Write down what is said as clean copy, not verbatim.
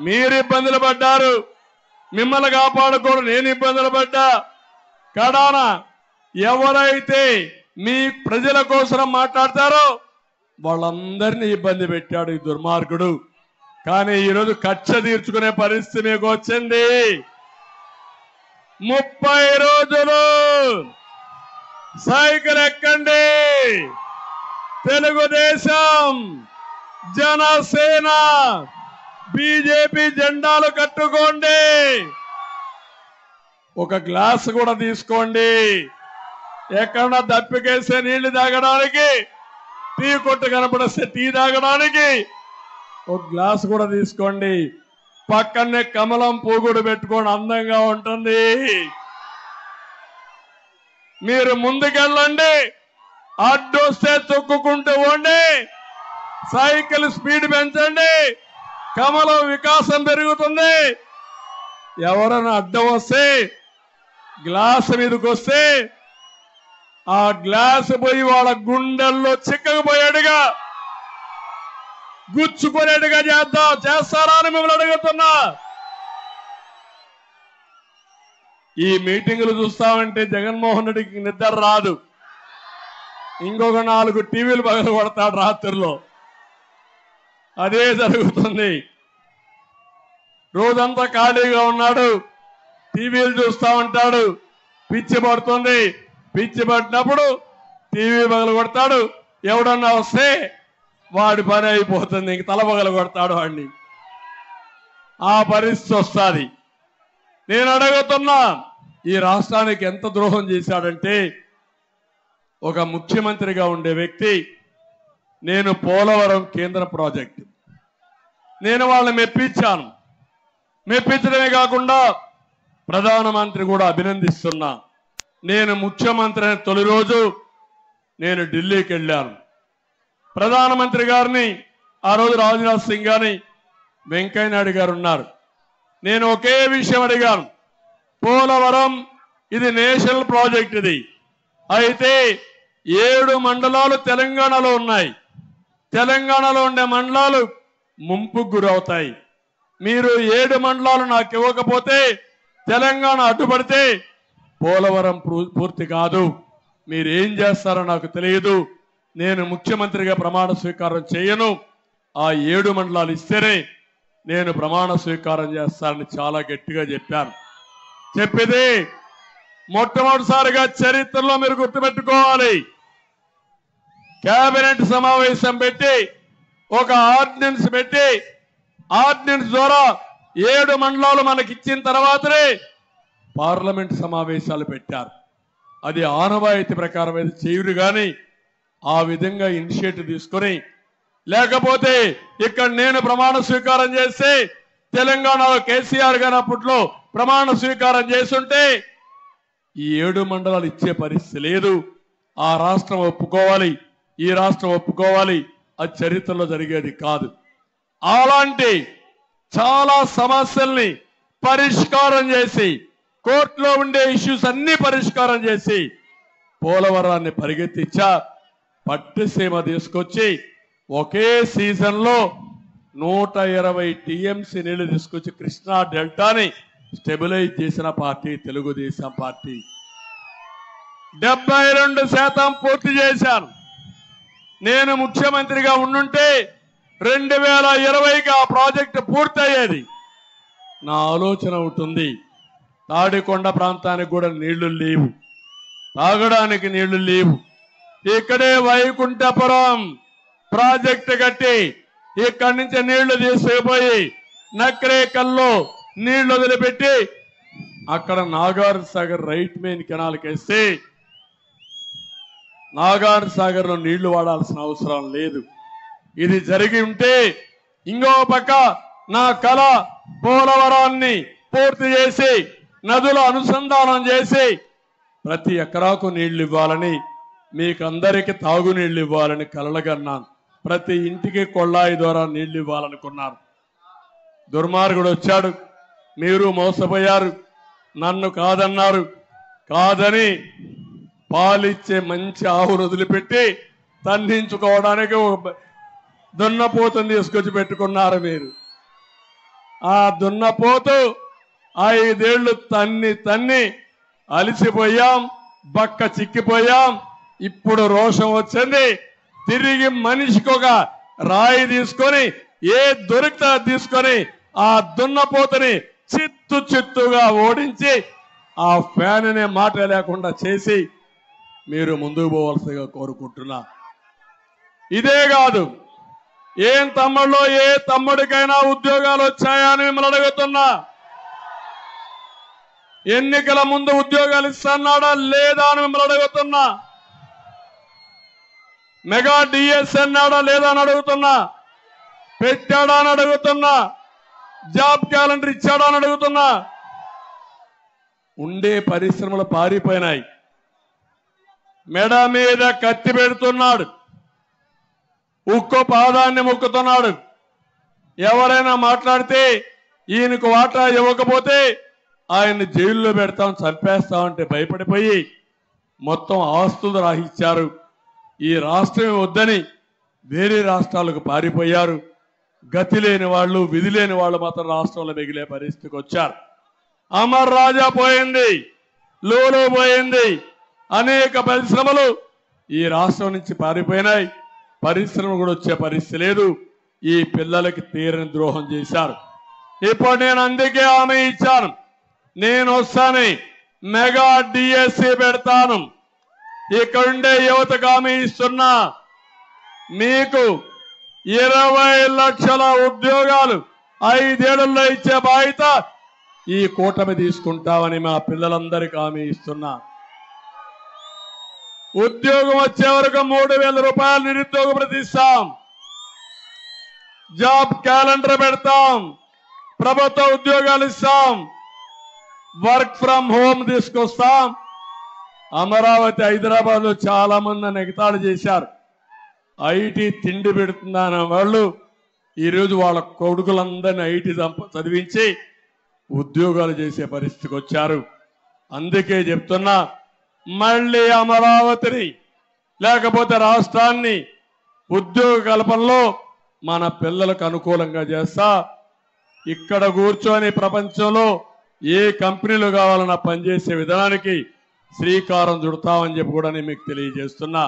మీరు ఇబ్బందులు పడ్డారు, మిమ్మల్ని కాపాడుకోవడం నేను ఇబ్బందులు పడ్డా. కడాన ఎవరైతే మీ ప్రజల కోసం మాట్లాడతారో వాళ్ళందరినీ ఇబ్బంది పెట్టాడు ఈ దుర్మార్గుడు. కానీ ఈరోజు కక్ష తీర్చుకునే పరిస్థితి మీకు వచ్చింది. 30 రోజులు సైకిల్ ఎక్కండి, తెలుగుదేశం, జనసేన, బీజేపీ జెండాలు కట్టుకోండి, ఒక గ్లాస్ కూడా తీసుకోండి. ఎక్కడన్నా దప్పికేసే నీళ్లు తాగడానికి, టీ కొట్టు కనపడిస్తే టీ తాగడానికి ఒక గ్లాస్ కూడా తీసుకోండి. పక్కనే కమలం పూగుడు పెట్టుకోండి, అందంగా ఉంటుంది. మీరు ముందుకెళ్ళండి, అడ్డొస్తే తొక్కుకుంటూ పోండి, సైకిల్ స్పీడ్ పెంచండి, కమలం వికాసం పెరుగుతుంది. ఎవరైనా అడ్డం వస్తే, గ్లాస్ మీదకి వస్తే ఆ గ్లాస్ పోయి వాళ్ళ గుండెల్లో చిక్కకపోయాడుగా, గుచ్చుకునేట్టుగా చేస్తారా అని మిమ్మల్ని అడుగుతున్నా. ఈ మీటింగులు చూస్తామంటే జగన్మోహన్ రెడ్డికి నిద్ర రాదు. ఇంకొక 4 టీవీలు పగలు కొడతాడు రాత్రిలో. అదే జరుగుతుంది. రోజంతా ఖాళీగా ఉన్నాడు, టీవీలు చూస్తా ఉంటాడు. పిచ్చి పడుతుంది, పిచ్చి పట్టినప్పుడు టీవీ పగలు కొడతాడు. ఎవడన్నా వస్తే వాడి పని అయిపోతుంది, ఇంక తల పగలు కొడతాడు వాడిని. ఆ పరిస్థితి వస్తుంది. నేను అడుగుతున్నా, ఈ రాష్ట్రానికి ఎంత ద్రోహం చేశాడంటే, ఒక ముఖ్యమంత్రిగా ఉండే వ్యక్తి, నేను పోలవరం కేంద్ర ప్రాజెక్టు నేను వాళ్ళని మెప్పించాను. మెప్పించడమే కాకుండా ప్రధానమంత్రి కూడా అభినందిస్తున్నా. నేను ముఖ్యమంత్రి అయిన తొలి రోజు నేను ఢిల్లీకి వెళ్ళాను. ప్రధానమంత్రి గారిని, ఆ రోజు రాజ్నాథ్ సింగ్ గారిని, వెంకయ్య నాయుడు గారు ఉన్నారు. నేను ఒకే విషయం అడిగాను, పోలవరం ఇది నేషనల్ ప్రాజెక్ట్. ఇది అయితే 7 మండలాలు తెలంగాణలో ఉన్నాయి. తెలంగాణలో ఉండే మండలాలు ముంపుకు గురవుతాయి. మీరు 7 మండలాలు నాకు ఇవ్వకపోతే, తెలంగాణ అడ్డుపడితే పోలవరం పూర్తి కాదు. మీరు ఏం చేస్తారో నాకు తెలియదు. నేను ముఖ్యమంత్రిగా ప్రమాణ స్వీకారం చేయను. ఆ 7 మండలాలు ఇస్తేనే నేను ప్రమాణ స్వీకారం చేస్తానని చాలా గట్టిగా చెప్పాను. చెప్పేది మొట్టమొదటిసారిగా చరిత్రలో మీరు గుర్తుపెట్టుకోవాలి, కేబినెట్ సమావేశం పెట్టి ఒక ఆర్డినెన్స్ పెట్టి, ఆర్డినెన్స్ ద్వారా 7 మండలాలు మనకి ఇచ్చిన తర్వాతనే పార్లమెంట్ సమావేశాలు పెట్టారు. అది ఆనవాయితీ ప్రకారం అయితే చేయరు. కానీ ఆ విధంగా ఇనిషియేటివ్ తీసుకొని, లేకపోతే ఇక్కడ నేను ప్రమాణ స్వీకారం చేస్తే తెలంగాణలో కేసీఆర్ గారు అప్పట్లో ప్రమాణ స్వీకారం చేస్తుంటే ఈ 7 మండలాలు ఇచ్చే పరిస్థితి లేదు. ఆ రాష్ట్రం ఒప్పుకోవాలి, ఈ రాష్ట్రం ఒప్పుకోవాలి. అది చరిత్రలో జరిగేది కాదు. అలాంటి చాలా సమస్యల్ని పరిష్కారం చేసి, కోర్టులో ఉండే ఇష్యూస్ అన్ని పరిష్కారం చేసి పోలవరాన్ని పరిగెత్తించా. పట్టిసీమ తీసుకొచ్చి ఒకే సీజన్ లో 120 టీఎంసీ నీళ్లు తీసుకొచ్చి కృష్ణా డెల్టాని స్టెబిలైజ్ చేసిన పార్టీ తెలుగుదేశం పార్టీ. 72% పూర్తి చేశాను. నేను ముఖ్యమంత్రిగా ఉండుంటే 2020కి ఆ ప్రాజెక్టు పూర్తయ్యేది. నా ఆలోచన ఉంటుంది, తాడికొండ ప్రాంతానికి కూడా నీళ్లు లేవు, తాగడానికి నీళ్లు లేవు. ఇక్కడే వైకుంఠపురం ప్రాజెక్టు కట్టి ఇక్కడి నుంచి నీళ్లు తీసుకుపోయి నక్రేకల్లో నీళ్లు వదిలిపెట్టి అక్కడ నాగార్ సాగర్ రైట్ మెయిన్ కెనాల్కి వేస్తే నాగార్ సాగర్ లో నీళ్లు వాడాల్సిన అవసరం లేదు. ఇది జరిగి ఉంటే ఇంకో పక్క నా కళ పోలవరాన్ని పూర్తి చేసి నదుల అనుసంధానం చేసి ప్రతి ఎకరాకు నీళ్లు ఇవ్వాలని, మీకందరికీ తాగునీళ్లు ఇవ్వాలని కలలుగన్నాను. ప్రతి ఇంటికి కొళ్ళాయి ద్వారా నీళ్లు ఇవ్వాలనుకున్నాను. దుర్మార్గుడు వచ్చాడు, మీరు మోసపోయారు, నన్ను కాదన్నారు. కాదని పాలిచ్చే మంచి ఆవును వదిలిపెట్టి తన్నించుకోవడానికి దున్నపోతుని తీసుకొచ్చి పెట్టుకున్నారు. మీరు ఆ దున్నపోతు 5 ఏళ్లు తన్ని తన్ని అలిసిపోయాం, బక్క చిక్కిపోయాం. ఇప్పుడు రోషం వచ్చింది. తిరిగి మనిషికి ఒక రాయి తీసుకొని ఏ దొరికితే తీసుకొని ఆ దున్నపోతుని చిత్తుగా ఓడించి ఆ ఫ్యాన్ అనే మాట లేకుండా చేసి మీరు ముందుకు పోవాల్సిగా కోరుకుంటున్నా. ఇదే కాదు, ఏం తమ్ముళ్ళు, ఏ తమ్ముడికైనా ఉద్యోగాలు వచ్చాయా అని మిమ్మల్ని అడుగుతున్నా. ఎన్నికల ముందు ఉద్యోగాలు ఇస్తున్నాడా లేదా అని మిమ్మల్ని అడుగుతున్నా. మెగా డిఎస్ అన్నాడా లేదా అని అడుగుతున్నా. పెట్టాడా అని అడుగుతున్నా. జాబ్ క్యాలెండర్ ఇచ్చాడా అని అడుగుతున్నా. ఉండే పరిశ్రమలు పారిపోయినాయి. మెడ మీద కత్తి పెడుతున్నాడు, ఉక్కు పాదాన్ని మొక్కుతున్నాడు. ఎవరైనా మాట్లాడితే ఈయనకు వాటా ఇవ్వకపోతే ఆయన్ని జైల్లో పెడతాం, చంపేస్తామంటే భయపడిపోయి మొత్తం ఆస్తులు రాహించారు. ఈ రాష్ట్రం వద్దని వేరే రాష్ట్రాలకు పారిపోయారు. గతి లేని వాళ్ళు, విధి లేని వాళ్ళు మాత్రం రాష్ట్రంలో మిగిలే పరిస్థితికి వచ్చారు. అమర్ రాజా పోయింది, లూలు పోయింది, అనేక పరిశ్రమలు ఈ రాష్ట్రం నుంచి పారిపోయినాయి. పరిశ్రమ కూడా వచ్చే పరిస్థితి లేదు. ఈ పిల్లలకి తీరని ద్రోహం చేశారు. ఇప్పుడు నేను అందుకే హామీ ఇచ్చాను, నేను వస్తాను, మెగా డిఎస్సి పెడతాను. ఇక్కడుండే యువతకు హామీ ఇస్తున్నా, మీకు 20 లక్షల ఉద్యోగాలు 5 ఏళ్లలో ఇచ్చే బాధ్యత ఈ కూటమి తీసుకుంటామని మా పిల్లలందరికీ హామీ ఇస్తున్నా. ఉద్యోగం వచ్చే వరకు 3,000 రూపాయలు నిరుద్యోగ భృతి ఇస్తాం. జాబ్ క్యాలెండర్ పెడతాం. ప్రభుత్వ ఉద్యోగాలు ఇస్తాం. వర్క్ ఫ్రం హోమ్ తీసుకొస్తాం. అమరావతి, హైదరాబాద్ లో చాలా మంది ఎగతాళి చేశారు. ఐటీ తిండి పెడుతుందన్న వాళ్ళు ఈరోజు వాళ్ళ కొడుకులందరినీ ఐటీ చదివించి ఉద్యోగాలు చేసే పరిస్థితికి వచ్చారు. అందుకే చెప్తున్నా, మళ్ళీ అమరావతిని లేకపోతే రాష్ట్రాన్ని ఉద్యోగ కల్పనలో మన పిల్లలకు అనుకూలంగా చేస్తా. ఇక్కడ కూర్చొని ప్రపంచంలో ఏ కంపెనీలు కావాలన్నా పనిచేసే విధానానికి శ్రీకారం చుడతామని చెప్పి కూడా నేను మీకు తెలియజేస్తున్నా.